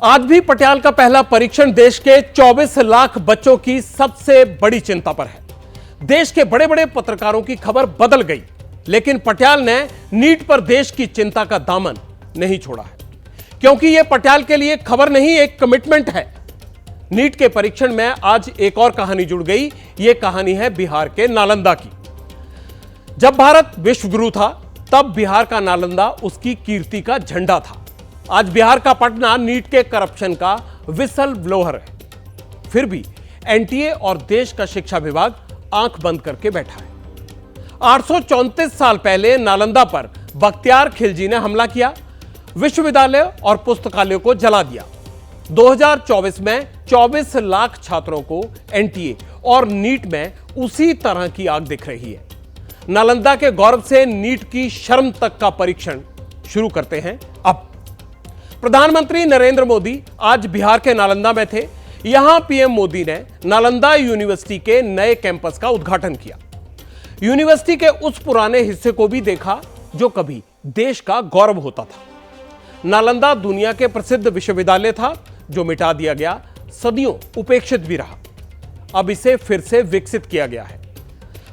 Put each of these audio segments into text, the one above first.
आज भी पटियाला का पहला परीक्षण देश के 24 लाख बच्चों की सबसे बड़ी चिंता पर है। देश के बड़े बड़े पत्रकारों की खबर बदल गई, लेकिन पटियाला ने नीट पर देश की चिंता का दामन नहीं छोड़ा है, क्योंकि यह पटियाला के लिए खबर नहीं, एक कमिटमेंट है। नीट के परीक्षण में आज एक और कहानी जुड़ गई। यह कहानी है बिहार के नालंदा की। जब भारत विश्वगुरु था, तब बिहार का नालंदा उसकी कीर्ति का झंडा था। आज बिहार का पटना नीट के करप्शन का विसल ब्लोअर है। फिर भी एनटीए और देश का शिक्षा विभाग आंख बंद करके बैठा है। 834 साल पहले नालंदा पर बख्तियार खिलजी ने हमला किया, विश्वविद्यालय और पुस्तकालयों को जला दिया। 2024 में 24 लाख छात्रों को एनटीए और नीट में उसी तरह की आग दिख रही है। नालंदा के गौरव से नीट की शर्म तक का परीक्षण शुरू करते हैं। अब प्रधानमंत्री नरेंद्र मोदी आज बिहार के नालंदा में थे। यहां पीएम मोदी ने नालंदा यूनिवर्सिटी के नए कैंपस का उद्घाटन किया। यूनिवर्सिटी के उस पुराने हिस्से को भी देखा जो कभी देश का गौरव होता था। नालंदा दुनिया के प्रसिद्ध विश्वविद्यालय था जो मिटा दिया गया, सदियों उपेक्षित भी रहा। अब इसे फिर से विकसित किया गया है।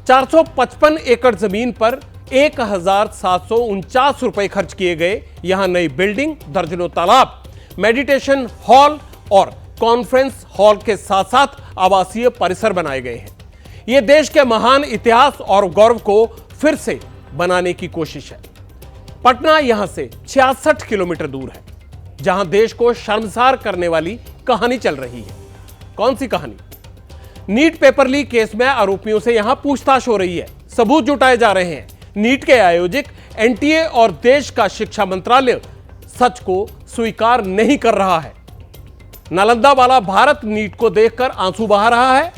455 एकड़ जमीन पर 1749 रुपए खर्च किए गए। यहां नई बिल्डिंग, दर्जनों तालाब, मेडिटेशन हॉल और कॉन्फ्रेंस हॉल के साथ साथ आवासीय परिसर बनाए गए हैं। यह देश के महान इतिहास और गौरव को फिर से बनाने की कोशिश है। पटना यहां से 66 किलोमीटर दूर है, जहां देश को शर्मसार करने वाली कहानी चल रही है। कौन सी कहानी? नीट पेपर लीक केस में आरोपियों से यहां पूछताछ हो रही है, सबूत जुटाए जा रहे हैं। नीट के आयोजक एनटीए और देश का शिक्षा मंत्रालय सच को स्वीकार नहीं कर रहा है। नालंदा वाला भारत नीट को देखकर आंसू बहा रहा है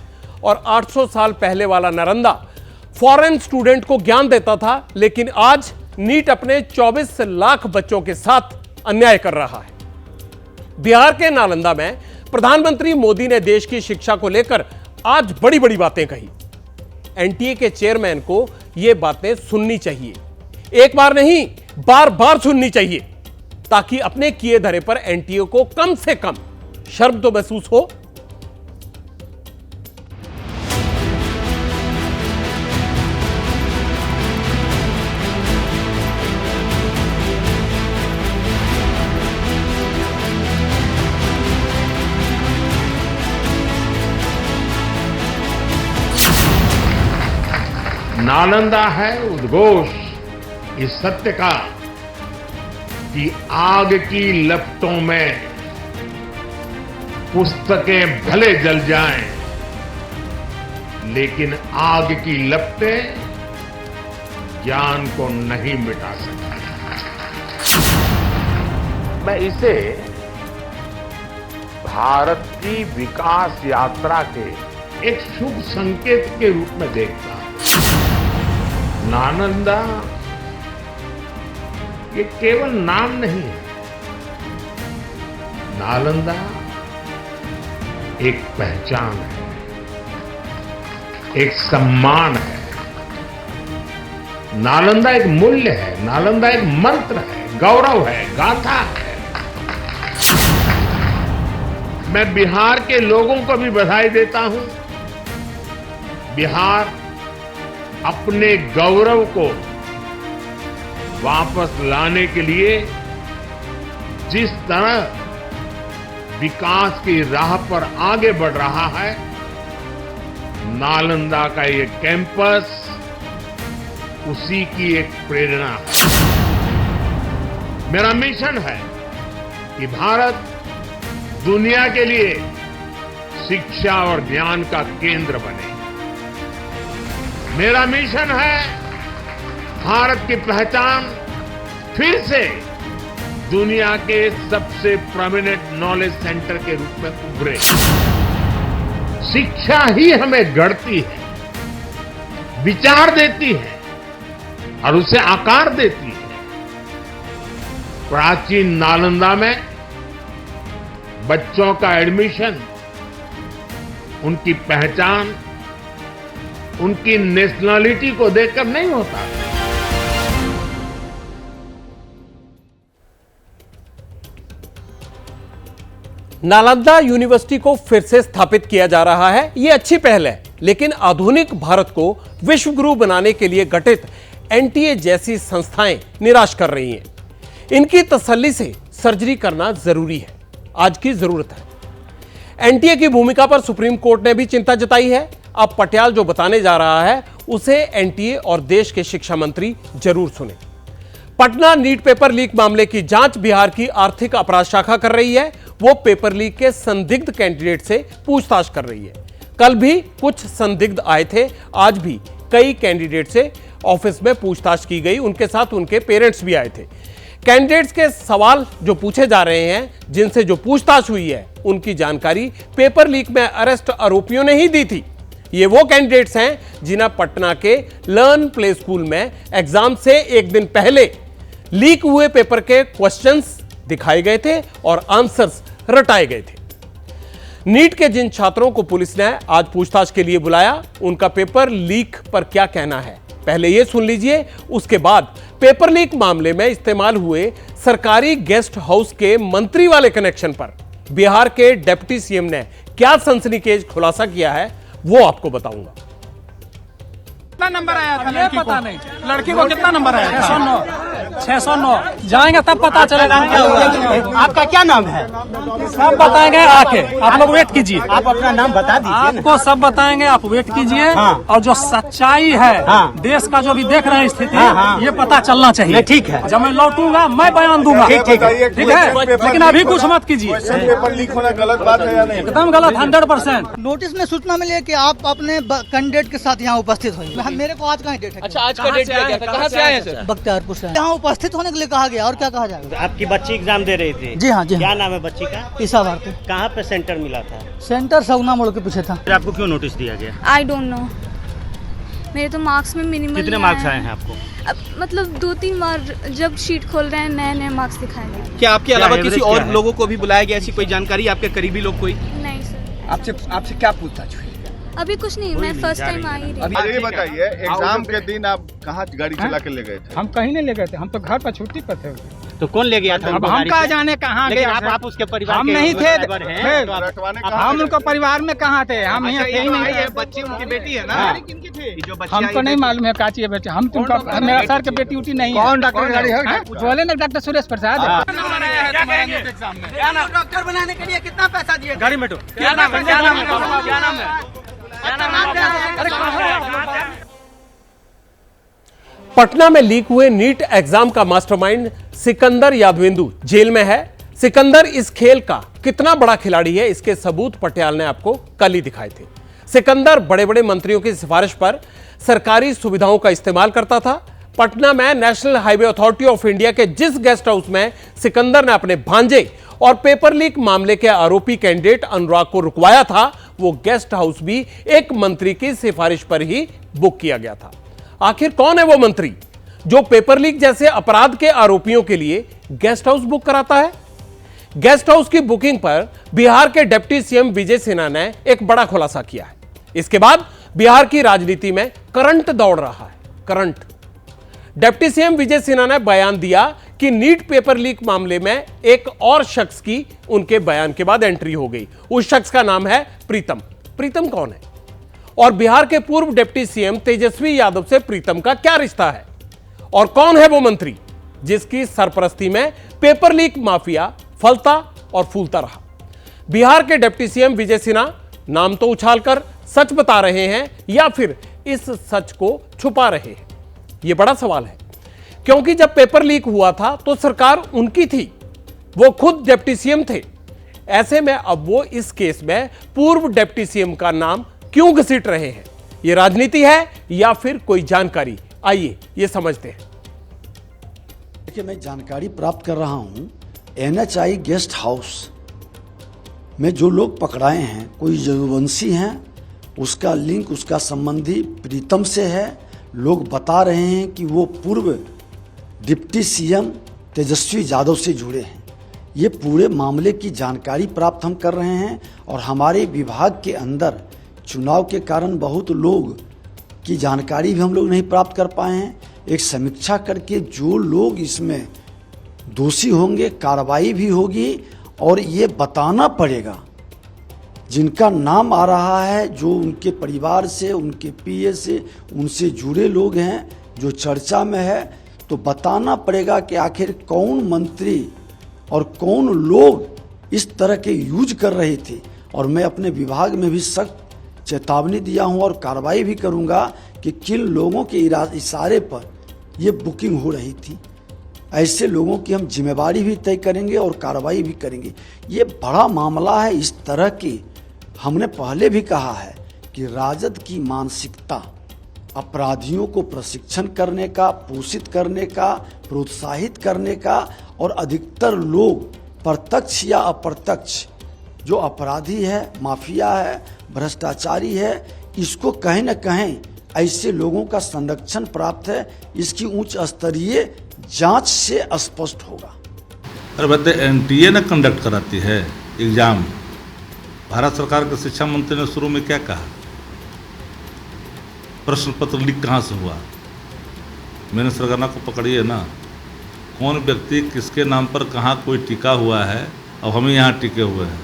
और 800 साल पहले वाला नालंदा फॉरेन स्टूडेंट को ज्ञान देता था, लेकिन आज नीट अपने 24 लाख बच्चों के साथ अन्याय कर रहा है। बिहार के नालंदा में प्रधानमंत्री मोदी ने देश की शिक्षा को लेकर आज बड़ी बड़ी बातें कही। एनटीए के चेयरमैन को यह बातें सुननी चाहिए, एक बार नहीं बार बार सुननी चाहिए, ताकि अपने किए धरे पर एनटीए को कम से कम शर्म तो महसूस हो। नालंदा है उद्घोष इस सत्य का कि आग की लपटों में पुस्तकें भले जल जाएं, लेकिन आग की लपटें ज्ञान को नहीं मिटा सकती। मैं इसे भारत की विकास यात्रा के एक शुभ संकेत के रूप में देखता हूं। नालंदा ये केवल नाम नहीं है, नालंदा एक पहचान है, एक सम्मान है। नालंदा एक मूल्य है, नालंदा एक मंत्र है, गौरव है, गाथा है। मैं बिहार के लोगों को भी बधाई देता हूं। बिहार अपने गौरव को वापस लाने के लिए जिस तरह विकास की राह पर आगे बढ़ रहा है, नालंदा का ये कैंपस उसी की एक प्रेरणा है। मेरा मिशन है कि भारत दुनिया के लिए शिक्षा और ज्ञान का केंद्र बने। मेरा मिशन है भारत की पहचान फिर से दुनिया के सबसे प्रोमिनेंट नॉलेज सेंटर के रूप में उभरे। शिक्षा ही हमें गढ़ती है, विचार देती है और उसे आकार देती है। प्राचीन नालंदा में बच्चों का एडमिशन, उनकी पहचान, उनकी नेशनलिटी को देखकर नहीं होता। नालंदा यूनिवर्सिटी को फिर से स्थापित किया जा रहा है। यह अच्छी पहल है, लेकिन आधुनिक भारत को विश्व गुरु बनाने के लिए गठित एनटीए जैसी संस्थाएं निराश कर रही हैं। इनकी तसल्ली से सर्जरी करना जरूरी है, आज की जरूरत है। एनटीए की भूमिका पर सुप्रीम कोर्ट ने भी चिंता जताई है। अब पटियाल जो बताने जा रहा है उसे एनटीए और देश के शिक्षा मंत्री जरूर सुने। पटना नीट पेपर लीक मामले की जांच बिहार की आर्थिक अपराध शाखा कर रही है। वो पेपर लीक के संदिग्ध कैंडिडेट से पूछताछ कर रही है। कल भी कुछ संदिग्ध आए थे, आज भी कई कैंडिडेट से ऑफिस में पूछताछ की गई। उनके साथ उनके पेरेंट्स भी आए थे। कैंडिडेट्स के सवाल जो पूछे जा रहे हैं, जिनसे जो पूछताछ हुई है, उनकी जानकारी पेपर लीक में अरेस्ट आरोपियों ने ही दी थी। ये वो कैंडिडेट्स हैं जिन्हें पटना के लर्न प्ले स्कूल में एग्जाम से एक दिन पहले लीक हुए पेपर के क्वेश्चंस दिखाए गए थे और आंसर्स रटाए गए थे। नीट के जिन छात्रों को पुलिस ने आज पूछताछ के लिए बुलाया, उनका पेपर लीक पर क्या कहना है, पहले यह सुन लीजिए। उसके बाद पेपर लीक मामले में इस्तेमाल हुए सरकारी गेस्ट हाउस के मंत्री वाले कनेक्शन पर बिहार के डिप्टी सीएम ने क्या सनसनीखेज खुलासा किया है, वो आपको बताऊंगा। कितना नंबर आया था? ये पता नहीं। लड़की को कितना नंबर आया था? 609। जाएंगे तब पता चलेगा क्या हुआ। आपका क्या नाम है? सब बताएंगे आके, आप लोग वेट कीजिए। आप अपना नाम बता दीजिए। आपको सब बताएंगे, आप वेट कीजिए। हाँ। और जो सच्चाई है, हाँ। देश का जो भी देख रहे हैं स्थिति, हाँ। ये पता चलना चाहिए। ठीक है। जब मैं लौटूंगा मैं बयान दूंगा। ठीक है। ठीक है, लेकिन अभी कुछ मत कीजिए। पेपर लीक होना गलत बात है या नहीं? एकदम गलत, 100%। नोटिस में सूचना मिली है कि आप अपने कैंडिडेट के साथ यहाँ उपस्थित होंगे। मेरे को आज का डेट है। अच्छा, आज का डेट दिया गया था। कहाँ से आए हैं सर? बख्तियारपुर से यहाँ उपस्थित होने के लिए कहा गया, और क्या कहा जाएगा। आपकी बच्ची एग्जाम दे रही थी? जी हाँ, जी क्या हाँ। नाम है बच्ची का? ईसा भारती। कहाँ पे सेंटर मिला था? सेंटर सगुना मोड़ के पीछे था। आपको क्यों नोटिस दिया गया? आई डोंट नो, मेरे तो मार्क्स में मिनिमम। कितने मार्क्स आए हैं आपको? अब मतलब 2-3 बार जब शीट खोल रहे हैं नए मार्क्स दिखाए गए। क्या आपके अलावा किसी एवरेज और क्या है? लोगों को भी बुलाया गया? ऐसी कोई जानकारी आपके करीबी लोग कोई? नहीं सर, आपसे क्या पूछताछ हुई? अभी कुछ नहीं, मैं फर्स्ट टाइम आई रही। अभी ये बताइए, एग्जाम के दिन आप कहाँ गाड़ी चला के ले गए थे? हम कहीं नहीं ले गए थे, हम तो घर पर छुट्टी पर थे। तो कौन ले गया था? अब हम कहाँ जाने कहाँ गए? आप उसके परिवार हम के नहीं थे। मेंबर हैं, तो रटवाने कहाँ हम गए उनका थे? परिवार में कहाँ थे? हम यहाँ थे ही नहीं। बच्ची उनकी बेटी है ना? हाँ। किनकी थी? जो बच्ची हमको नहीं मालूम है काची है बेटे। हम तुमका, मेरा सर के बेटी उटी नहीं है। कौन डॉक्टर गाड़ी है? हाँ? बोले ना डॉक्टर सुरेश प्रसाद। डॉक्टर बनाने के लिए कितना पैसा दिए? गाड़ी में क्या नाम है? क्या नाम है? क्या नाम है? पटना में लीक हुए नीट एग्जाम का मास्टरमाइंड सिकंदर यादवेंदु जेल में है। सिकंदर इस खेल का कितना बड़ा खिलाड़ी है, इसके सबूत पटियाल ने आपको कल ही दिखाए थे। सिकंदर बड़े बड़े मंत्रियों की सिफारिश पर सरकारी सुविधाओं का इस्तेमाल करता था। पटना में national highway authority of India के जिस गेस्ट हाउस में सिकंदर ने अपने भांजे और पेपर लीक मामले के आरोपी कैंडिडेट अनुराग को रुकवाया था, वो गेस्ट हाउस भी एक मंत्री की सिफारिश पर ही बुक किया गया था। आखिर कौन है वो मंत्री जो पेपर लीक जैसे अपराध के आरोपियों के लिए गेस्ट हाउस बुक कराता है? गेस्ट हाउस की बुकिंग पर बिहार के डिप्टी सीएम विजय सिन्हा ने एक बड़ा खुलासा किया है। इसके बाद बिहार की राजनीति में करंट दौड़ रहा है। Current deputy CM Vijay Sinha ने बयान दिया कि नीट पेपर लीक मामले में एक और शख्स की उनके बयान के बाद एंट्री हो गई। उस शख्स का नाम है प्रीतम। प्रीतम कौन है और बिहार के पूर्व डिप्टी सीएम तेजस्वी यादव से प्रीतम का क्या रिश्ता है? और कौन है वो मंत्री जिसकी सरपरस्ती में पेपर लीक माफिया फलता और फूलता रहा? बिहार के डिप्टी सीएम विजय सिन्हा नाम तो उछालकर सच बता रहे हैं या फिर इस सच को छुपा रहे हैं? यह बड़ा सवाल है, क्योंकि जब पेपर लीक हुआ था तो सरकार उनकी थी, वो खुद डिप्टी सीएम थे। ऐसे में अब वो इस केस में पूर्व डिप्टी सीएम का नाम क्यों घसीट रहे हैं? ये राजनीति है या फिर कोई जानकारी? आइए ये समझते हैं। देखिए, मैं जानकारी प्राप्त कर रहा हूं, एनएचआई गेस्ट हाउस में जो लोग पकड़ाए हैं, कोई यदुवंशी हैं, उसका लिंक उसका संबंधी प्रीतम से है। लोग बता रहे हैं कि वो पूर्व डिप्टी सीएम तेजस्वी यादव से जुड़े हैं। ये पूरे मामले की जानकारी प्राप्त हम कर रहे हैं और हमारे विभाग के अंदर चुनाव के कारण बहुत लोग की जानकारी भी हम लोग नहीं प्राप्त कर पाए हैं। एक समीक्षा करके जो लोग इसमें दोषी होंगे कार्रवाई भी होगी और ये बताना पड़ेगा, जिनका नाम आ रहा है, जो उनके परिवार से, उनके पीए से, उनसे जुड़े लोग हैं, जो चर्चा में है, तो बताना पड़ेगा कि आखिर कौन मंत्री और कौन लोग इस तरह के यूज कर रहे थे। और मैं अपने विभाग में भी सख्त चेतावनी दिया हूं और कार्रवाई भी करूंगा कि किन लोगों के इशारे पर ये बुकिंग हो रही थी। ऐसे लोगों की हम जिम्मेवारी भी तय करेंगे और कार्रवाई भी करेंगे। ये बड़ा मामला है। इस तरह की हमने पहले भी कहा है कि राजद की मानसिकता अपराधियों को प्रशिक्षण करने का, पोषित करने का, प्रोत्साहित करने का, और अधिकतर लोग प्रत्यक्ष या अप्रत्यक्ष जो अपराधी है, माफिया है, भ्रष्टाचारी है, इसको कहीं न कहीं ऐसे लोगों का संरक्षण प्राप्त है। इसकी उच्च स्तरीय जांच से स्पष्ट होगा। अरे बदले एनटीए ने कंडक्ट कराती है एग्जाम। भारत सरकार के शिक्षा मंत्री ने शुरू में क्या कहा? प्रश्न पत्र लीक कहाँ से हुआ? मैंने सरगना को पकड़िए ना, कौन व्यक्ति किसके नाम पर कहाँ कोई टिका हुआ है, और हम यहाँ टिके हुए हैं।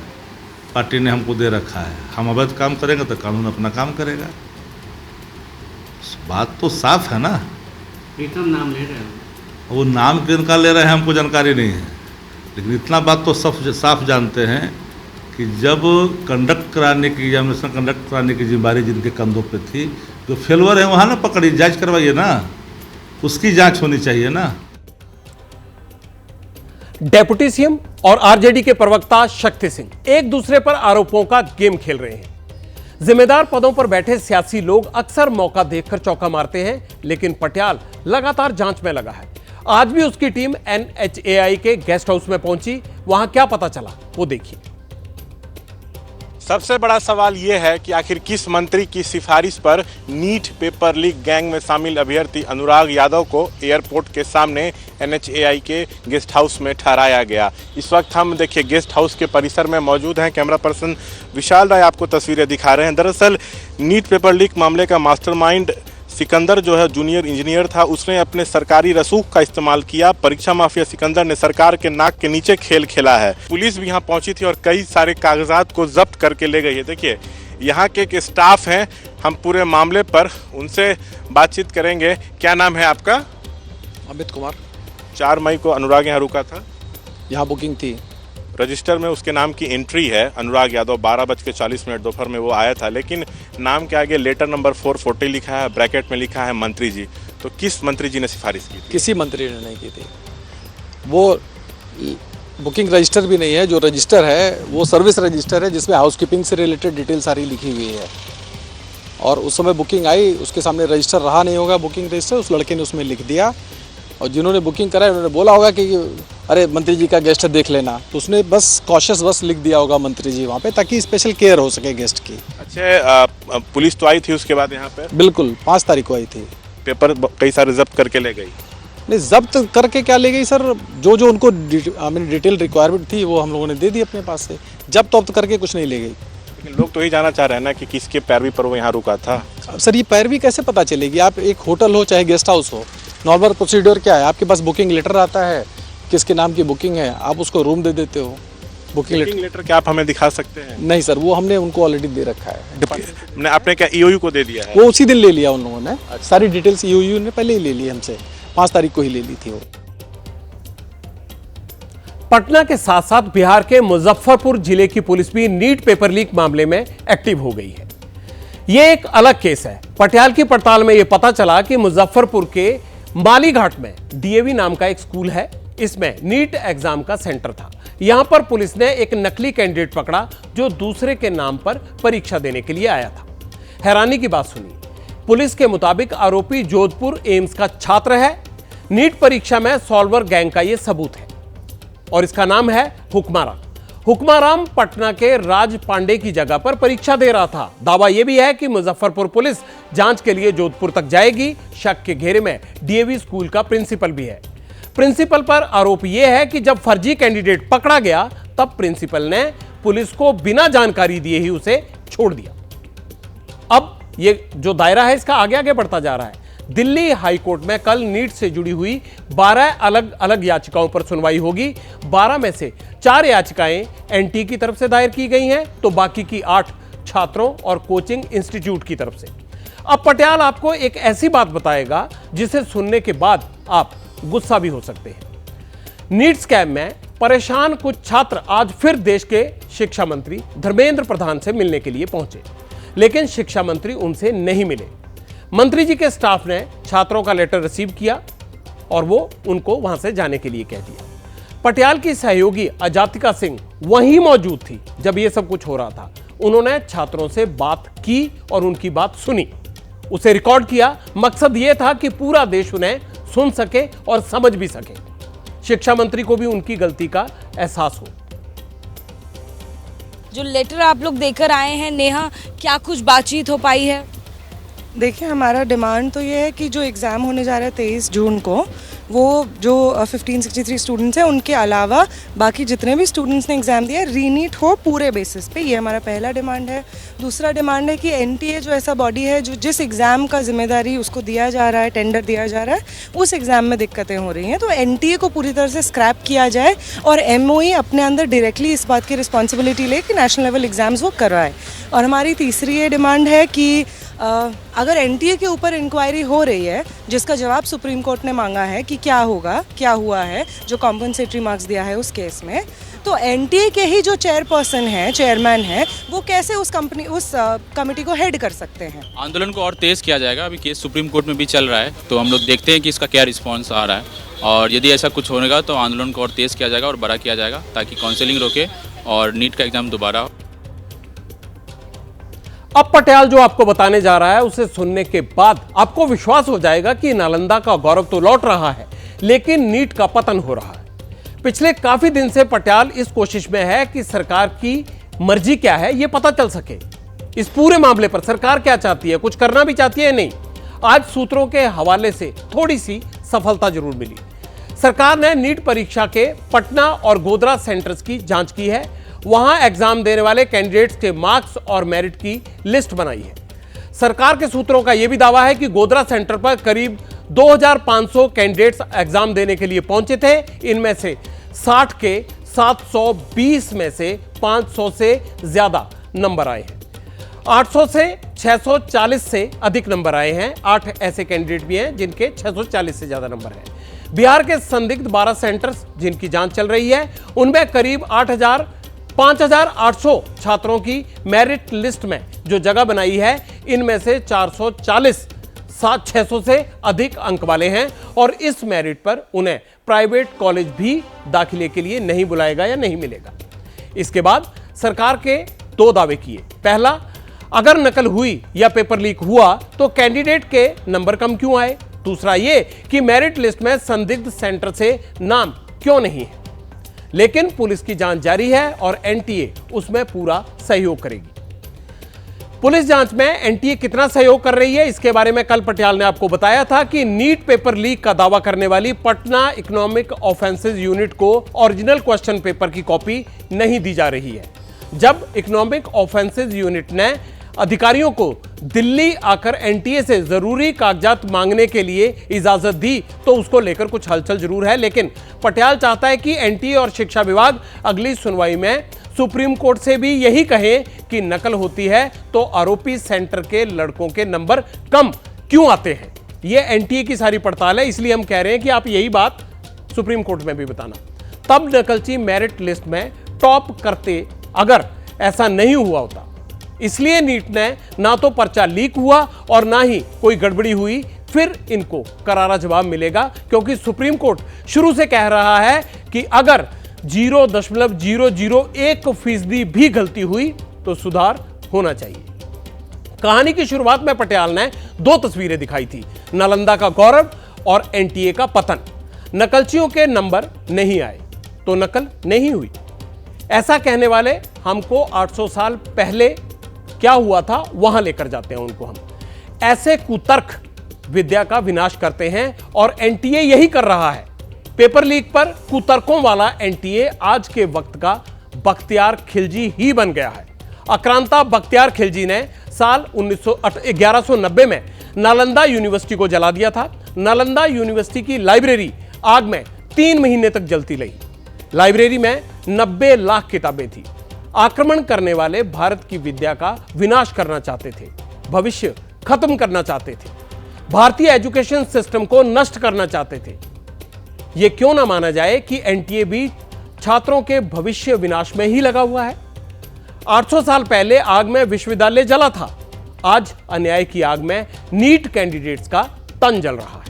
पार्टी ने हमको दे रखा है, हम अवैध काम करेंगे तो कानून अपना काम करेगा। बात तो साफ है ना। प्रीतम नाम ले रहे हैं, वो नाम किनका ले रहे हैं हमको जानकारी नहीं है, लेकिन इतना बात तो साफ जानते हैं कि जब कंडक्ट कराने की, एग्जामिनेशन कंडक्ट कराने की जिम्मेदारी जिनके कंधों पे थी, जो फेलवर है वहाँ ना पकड़ी, जांच करवाइए ना, उसकी जांच होनी चाहिए ना। डेप्यूटी सीएम और आरजेडी के प्रवक्ता शक्ति सिंह एक दूसरे पर आरोपों का गेम खेल रहे हैं। जिम्मेदार पदों पर बैठे सियासी लोग अक्सर मौका देखकर चौका मारते हैं, लेकिन पटियाल लगातार जांच में लगा है। आज भी उसकी टीम NHAI के गेस्ट हाउस में पहुंची। वहां क्या पता चला, वो देखिए। सबसे बड़ा सवाल यह है कि आखिर किस मंत्री की सिफारिश पर नीट पेपर लीक गैंग में शामिल अभ्यर्थी अनुराग यादव को एयरपोर्ट के सामने NHAI के गेस्ट हाउस में ठहराया गया। इस वक्त हम देखिए गेस्ट हाउस के परिसर में मौजूद हैं। कैमरा पर्सन विशाल राय आपको तस्वीरें दिखा रहे हैं। दरअसल नीट पेपर लीक मामले का मास्टरमाइंड सिकंदर जो है जूनियर इंजीनियर था, उसने अपने सरकारी रसूख का इस्तेमाल किया। परीक्षा माफिया सिकंदर ने सरकार के नाक के नीचे खेल खेला है। पुलिस भी यहाँ पहुंची थी और कई सारे कागजात को जब्त करके ले गई है। देखिए यहाँ के एक स्टाफ हैं, हम पूरे मामले पर उनसे बातचीत करेंगे। क्या नाम है आपका? अमित कुमार। 4 मई को अनुराग यहाँ रुका था, यहाँ बुकिंग थी। रजिस्टर में उसके नाम की एंट्री है अनुराग यादव, 12:40 दोपहर में वो आया था, लेकिन नाम के आगे लेटर नंबर 440 लिखा है, ब्रैकेट में लिखा है मंत्री जी। तो किस मंत्री जी ने सिफारिश की थी? किसी मंत्री ने नहीं की थी। वो बुकिंग रजिस्टर भी नहीं है, जो रजिस्टर है वो सर्विस रजिस्टर है, जिसमें हाउसकीपिंग से रिलेटेड डिटेल सारी लिखी हुई है। और उस समय बुकिंग आई, उसके सामने रजिस्टर रहा नहीं होगा बुकिंग रजिस्टर, उस लड़के ने उसमें लिख दिया। और जिन्होंने बुकिंग कराई उन्होंने बोला होगा कि अरे मंत्री जी का गेस्ट है देख लेना, तो उसने बस कॉशियस बस लिख दिया होगा मंत्री जी वहाँ पे, ताकि स्पेशल केयर हो सके गेस्ट की। अच्छा, पुलिस तो आई थी उसके बाद यहाँ पे? बिल्कुल, 5 तारीख को आई थी। पेपर कई सारे जब्त करके ले गई? नहीं, जब्त करके क्या ले गई सर, जो जो उनको डिटेल रिक्वायरमेंट थी वो हम लोगों ने दे दी अपने पास से। जब्त करके कुछ नहीं ले गई। लेकिन लोग तो यही जानना चाह रहे हैं ना कि किसके पैरवी पर वो यहाँ रुका था। सर ये पैरवी कैसे पता चलेगी? आप एक होटल हो चाहे गेस्ट हाउस हो, नॉर्मल प्रोसीड्योर क्या है, आपके पास बुकिंग लेटर आता है, किसके नाम की बुकिंग है, आप उसको रूम दे देते हो। बुकिंग लेटर क्या आप हमें दिखा सकते हैं? नहीं सर, वो हमने उनको ऑलरेडी दे रखा है। आपने क्या EOU को दे दिया है? वो उसी दिन ले लिया उन लोगों ने। सारी डिटेल्स EOU ने पहले ही ले ली हमसे, 5 तारीख को ही ले ली थी वो। पटना के साथ साथ बिहार के मुजफ्फरपुर जिले की पुलिस भी नीट पेपर लीक मामले में एक्टिव हो गई है। यह एक अलग केस है। पटियाल की पड़ताल में यह पता चला कि मुजफ्फरपुर के मालीघाट में DAV नाम का एक स्कूल है। इसमें नीट एग्जाम का सेंटर था। यहां पर पुलिस ने एक नकली कैंडिडेट पकड़ा जो दूसरे के नाम पर परीक्षा देने के लिए आया था। हैरानी की बात सुनिए, पुलिस के मुताबिक आरोपी जोधपुर एम्स का छात्र है। नीट परीक्षा में सॉल्वर गैंग का यह सबूत है और इसका नाम है हुक्माराम। हुक्माराम पटना के राज पांडे की जगह पर परीक्षा दे रहा था। दावा यह भी है कि मुजफ्फरपुर पुलिस जांच के लिए जोधपुर तक जाएगी। शक के घेरे में DAV स्कूल का प्रिंसिपल भी है। प्रिंसिपल पर आरोप यह है कि जब फर्जी कैंडिडेट पकड़ा गया तब प्रिंसिपल ने पुलिस को बिना जानकारी दिए ही उसे छोड़ दिया। अब ये जो दायरा है इसका आगे आगे बढ़ता जा रहा है। दिल्ली हाईकोर्ट में कल नीट से जुड़ी हुई 12 अलग अलग याचिकाओं पर सुनवाई होगी। 12 में से 4 याचिकाएं एनटीए की तरफ से दायर की गई हैं, तो बाकी की 8 छात्रों और कोचिंग इंस्टीट्यूट की तरफ से। अब पटियाल आपको एक ऐसी बात बताएगा जिसे सुनने के बाद आप गुस्सा भी हो सकते हैं। नीट स्कैम में परेशान कुछ छात्र आज फिर देश के शिक्षा मंत्री धर्मेंद्र प्रधान से मिलने के लिए पहुंचे, लेकिन शिक्षा मंत्री उनसे नहीं मिले। मंत्री जी के स्टाफ ने छात्रों का लेटर रिसीव किया और वो उनको वहां से जाने के लिए कह दिया। पटियाल की सहयोगी अजातिका सिंह वहीं मौजूद थी जब ये सब कुछ हो रहा था। उन्होंने छात्रों से बात की और उनकी बात सुनी, उसे रिकॉर्ड किया। मकसद ये था कि पूरा देश उन्हें सुन सके और समझ भी सके, शिक्षा मंत्री को भी उनकी गलती का एहसास हो। जो लेटर आप लोग देकर आए हैं नेहा, क्या कुछ बातचीत हो पाई है? देखिए, हमारा डिमांड तो ये है कि जो एग्ज़ाम होने जा रहा है 23 जून को, वो जो 1563 स्टूडेंट्स हैं उनके अलावा बाकी जितने भी स्टूडेंट्स ने एग्ज़ाम दिया है रीनीट हो पूरे बेसिस पे। ये हमारा पहला डिमांड है। दूसरा डिमांड है कि एनटीए जो ऐसा बॉडी है जो जिस एग्ज़ाम का जिम्मेदारी उसको दिया जा रहा है, टेंडर दिया जा रहा है, उस एग्ज़ाम में दिक्कतें हो रही हैं, तो एनटीए को पूरी तरह से स्क्रैप किया जाए और एमओई अपने अंदर डायरेक्टली इस बात की रिस्पॉन्सिबिलिटी ले कि नेशनल लेवल एग्ज़ाम्स वो करवाए। और हमारी तीसरी ये डिमांड है कि अगर एनटीए के ऊपर इंक्वायरी हो रही है जिसका जवाब सुप्रीम कोर्ट ने मांगा है कि क्या होगा, क्या हुआ है, जो कॉम्पनसेटरी मार्क्स दिया है उस केस में, तो एनटीए के ही जो चेयरपर्सन है, चेयरमैन है, वो कैसे उस कमेटी को हेड कर सकते हैं। आंदोलन को और तेज़ किया जाएगा। अभी केस सुप्रीम कोर्ट में भी चल रहा है, तो हम लोग देखते हैं कि इसका क्या रिस्पॉन्स आ रहा है, और यदि ऐसा कुछ होगा तो आंदोलन को और तेज़ किया जाएगा और बड़ा किया जाएगा ताकि काउंसलिंग रोके और नीट का एग्ज़ाम दोबारा हो। अब पटियाल जो आपको बताने जा रहा है उसे सुनने के बाद आपको विश्वास हो जाएगा कि नालंदा का गौरव तो लौट रहा है, लेकिन नीट का पतन हो रहा है। पिछले काफी दिन से पटियाल इस कोशिश में है कि सरकार की मर्जी क्या है यह पता चल सके। इस पूरे मामले पर सरकार क्या चाहती है, कुछ करना भी चाहती है नहीं। आज सूत्रों के हवाले से थोड़ी सी सफलता जरूर मिली। सरकार ने नीट परीक्षा के पटना और गोधरा सेंटर्स की जांच की है। वहां एग्जाम देने वाले कैंडिडेट्स के मार्क्स और मेरिट की लिस्ट बनाई है। सरकार के सूत्रों का यह भी दावा है कि गोधरा सेंटर पर करीब 2500 कैंडिडेट्स एग्जाम देने के लिए पहुंचे थे। इनमें से 60 के 720 में से 500 से ज्यादा नंबर आए हैं। 800 से 640 से अधिक नंबर आए हैं। 8 ऐसे कैंडिडेट भी हैं जिनके 640 से ज्यादा नंबर हैं। बिहार के संदिग्ध 12 सेंटर्स जिनकी जांच चल रही है, उनमें करीब 5800 छात्रों की मेरिट लिस्ट में जो जगह बनाई है, इनमें से 440 600 से अधिक अंक वाले हैं और इस मेरिट पर उन्हें प्राइवेट कॉलेज भी दाखिले के लिए नहीं बुलाएगा या नहीं मिलेगा। इसके बाद सरकार के 2 दावे किए। पहला, अगर नकल हुई या पेपर लीक हुआ तो कैंडिडेट के नंबर कम क्यों आए। दूसरा ये कि मेरिट लिस्ट में संदिग्ध सेंटर से नाम क्यों नहीं है। लेकिन पुलिस की जांच जारी है और एनटीए उसमें पूरा सहयोग करेगी। पुलिस जांच में एनटीए कितना सहयोग कर रही है, इसके बारे में कल पटियाल ने आपको बताया था कि नीट पेपर लीक का दावा करने वाली पटना इकोनॉमिक ऑफेंसेस यूनिट को ओरिजिनल क्वेश्चन पेपर की कॉपी नहीं दी जा रही है। जब इकोनॉमिक ऑफेंसेस यूनिट ने अधिकारियों को दिल्ली आकर एनटीए से जरूरी कागजात मांगने के लिए इजाजत दी तो उसको लेकर कुछ हलचल जरूर है। लेकिन पटियाल चाहता है कि एनटीए और शिक्षा विभाग अगली सुनवाई में सुप्रीम कोर्ट से भी यही कहे कि नकल होती है तो आरोपी सेंटर के लड़कों के नंबर कम क्यों आते हैं। यह एनटीए की सारी पड़ताल है, इसलिए हम कह रहे हैं कि आप यही बात सुप्रीम कोर्ट में भी बताना। तब नकलची मेरिट लिस्ट में टॉप करते अगर ऐसा नहीं हुआ होता। इसलिए नीट ने ना तो पर्चा लीक हुआ और ना ही कोई गड़बड़ी हुई। फिर इनको करारा जवाब मिलेगा, क्योंकि सुप्रीम कोर्ट शुरू से कह रहा है कि अगर 0.001% भी गलती हुई तो सुधार होना चाहिए। कहानी की शुरुआत में पटियाल ने 2 तस्वीरें दिखाई थी, नालंदा का गौरव और एनटीए का पतन। नकलचियों के नंबर नहीं आए तो नकल नहीं हुई, ऐसा कहने वाले हमको 800 साल पहले क्या हुआ था वहां लेकर जाते हैं उनको। हम ऐसे कुतर्क विद्या का विनाश करते हैं और एनटीए यही कर रहा है। पेपर लीक पर कुतर्कों वाला एनटीए आज के वक्त का बख्तियार खिलजी ही बन गया है। आक्रांता बख्तियार खिलजी ने साल 1190 में नालंदा यूनिवर्सिटी को जला दिया था। नालंदा यूनिवर्सिटी की लाइब्रेरी आग में 3 महीने तक जलती रही। लाइब्रेरी में 90 लाख किताबें थी। आक्रमण करने वाले भारत की विद्या का विनाश करना चाहते थे, भविष्य खत्म करना चाहते थे, भारतीय एजुकेशन सिस्टम को नष्ट करना चाहते थे। यह क्यों ना माना जाए कि एनटीए भी छात्रों के भविष्य विनाश में ही लगा हुआ है। 800 साल पहले आग में विश्वविद्यालय जला था, आज अन्याय की आग में नीट कैंडिडेट्स का तन जल रहा है।